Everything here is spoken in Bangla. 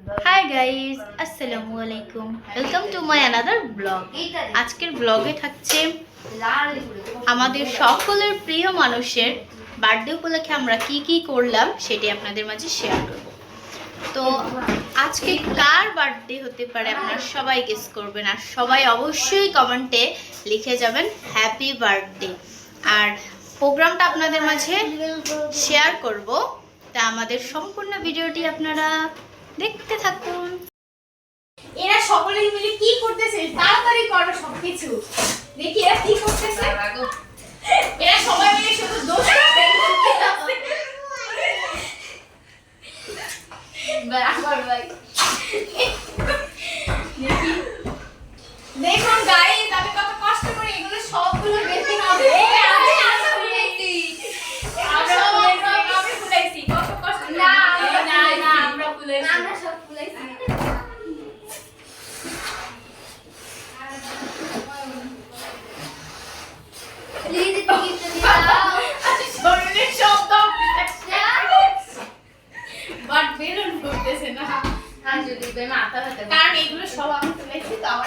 হাই গাইস, আসসালামু আলাইকুম। Welcome to my another blog. আজকের ব্লগে থাকছে আমাদের সকলের প্রিয় মানুষের বার্থডে উপলক্ষে আমরা কি কি করলাম সেটি আপনাদের মাঝে শেয়ার করব। তো আজকে কার বার্থডে হতে পারে আপনারা সবাই গেস করবেন, আর সবাই অবশ্যই কমেন্টে লিখে যাবেন হ্যাপি বার্থডে। আর প্রোগ্রামটা আপনাদের মাঝে শেয়ার করব, তা আমাদের সম্পূর্ণ ভিডিওটি আপনারা দেখতে থাকুন। এরা সকলে মিলে কি করতেছে? তাড়াতাড়ি করো সবকিছু। দেখি এরা কি করতেছে। এরা সবাই মিলে শুধু দোষ করতেছে। বরাবর ভাই। দেখুন গাইস, আমি কত কষ্ট করে এগুলো সবগুলো বেছে হবে। আমি ফুলাইছি কত কষ্ট। না আমরা ফুলাইছি। আমরা সব ফুলাইছি। কারণ এগুলো সব আমি তুলেছি তো আমার